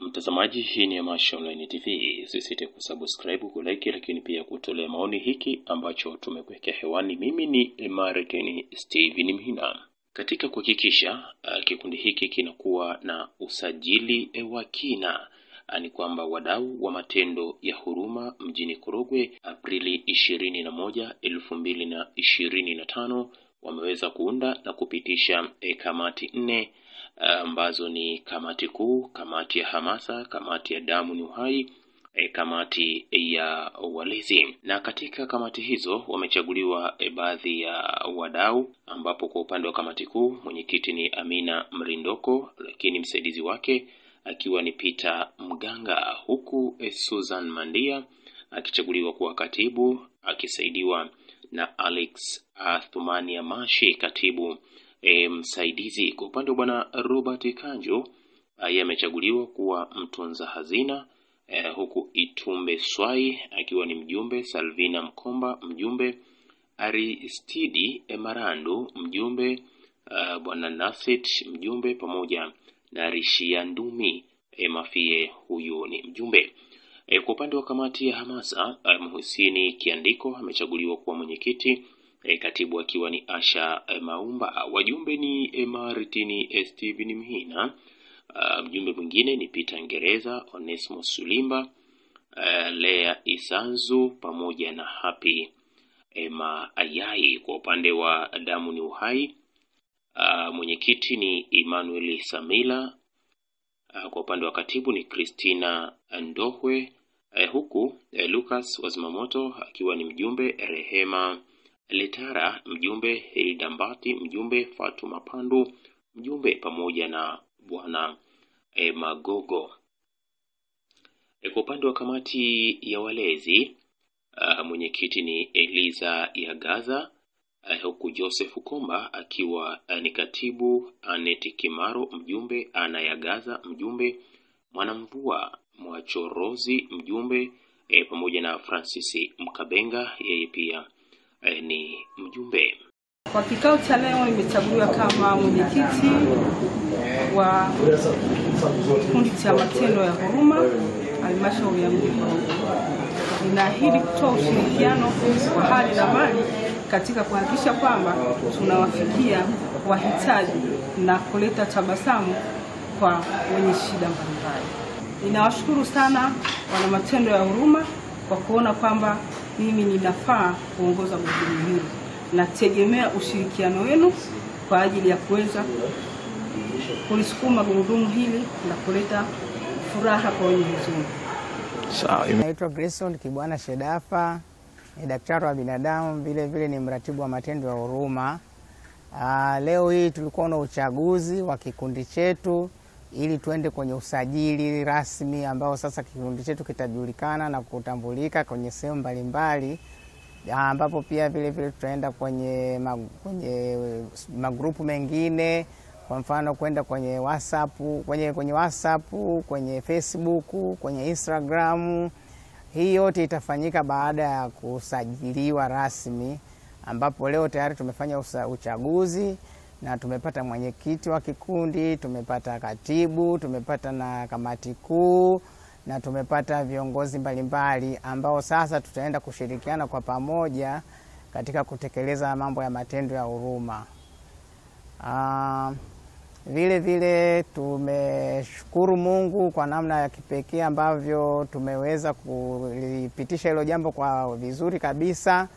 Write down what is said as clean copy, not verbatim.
Mtazamaji, hii ni Amasha Online TV. Usisite kusubscribe, kulike, lakini pia kutolea maoni hiki ambacho tumekuwekea hewani. Mimi ni Martin Steven Mhina. Katika kuhakikisha kikundi hiki kinakuwa na usajili wa kina, ni kwamba wadau wa matendo ya huruma mjini Korogwe Aprili 21, 2025 wameweza kuunda na kupitisha kamati 4 ambazo ni kamati kuu, kamati ya hamasa, kamati ya damu ni uhai, kamati ya walezi. Na katika kamati hizo wamechaguliwa baadhi ya wadau, ambapo kwa upande wa kamati kuu mwenyekiti ni Amina Mrindoko, lakini msaidizi wake akiwa ni Peter Mganga, huku Susan Mandia akichaguliwa kuwa katibu akisaidiwa na Alex Thumania Mashi, katibu msaidizi. Kwa upande wa bwana Robert Kanjo, yeye amechaguliwa kuwa mtunza hazina, huku Itumbe Swai akiwa ni mjumbe, Salvina Mkomba mjumbe, Aristidi Emarando mjumbe, bwana Naset mjumbe, pamoja na Rishia Ndumi Mafie, huyu ni mjumbe. Kwa upande wa kamati ya hamasa, Mhusini Kiandiko amechaguliwa kuwa mwenyekiti, katibu akiwa ni Asha Maumba. Wajumbe ni Martin Steven Mhina, mjumbe mwingine ni Peter Ngereza, Onesmo Sulimba, Lea Isanzu pamoja na Happy Ayai. Kwa upande wa damu ni uhai, mwenyekiti ni Emmanuel Samila. Kwa upande wa katibu ni Christina Ndohwe, huku Lucas Wazimamoto akiwa ni mjumbe, Rehema Letara mjumbe, Hilda Mbati mjumbe, Fatuma Pandu mjumbe, pamoja na bwana Magogo. Kwa upande wa kamati ya walezi, mwenyekiti ni Eliza Yagaza, huku Joseph Komba akiwa ni katibu, Aneti Kimaro mjumbe, Ana Yagaza mjumbe, Mwanamvua Mwachorozi mjumbe, pamoja na Francis Mkabenga, yeye pia ni mjumbe. Kwa kikao cha leo nimechaguliwa kama mwenyekiti wa kikundi cha matendo ya huruma halmashauri ya mji Korogwe. Ninaahidi kutoa ushirikiano wa hali na mali katika kuhakikisha kwamba tunawafikia wahitaji na kuleta tabasamu kwa wenye shida mbalimbali. Ninawashukuru sana wana matendo ya huruma kwa kuona kwamba mimi ninafaa kuongoza gurudumu hili. Nategemea ushirikiano wenu kwa ajili ya kuweza kulisukuma gurudumu hili na kuleta furaha kwa wenye huzuni. Naitwa Grayson Kibwana Shedafa, ni daktari wa binadamu, vile vile ni mratibu wa matendo ya huruma. Leo hii tulikuwa na uchaguzi wa kikundi chetu ili tuende kwenye usajili rasmi ambao sasa kikundi chetu kitajulikana na kutambulika kwenye sehemu mbalimbali, ambapo pia vile vile tutaenda kwenye magrupu mengine, kwa mfano kwenda kwenye WhatsApp, kwenye Facebook, kwenye Instagram. Hii yote itafanyika baada ya kusajiliwa rasmi, ambapo leo tayari tumefanya uchaguzi na tumepata mwenyekiti wa kikundi, tumepata katibu, tumepata na kamati kuu, na tumepata viongozi mbalimbali ambao sasa tutaenda kushirikiana kwa pamoja katika kutekeleza mambo ya matendo ya huruma. Vile vile tumeshukuru Mungu kwa namna ya kipekee ambavyo tumeweza kulipitisha hilo jambo kwa vizuri kabisa.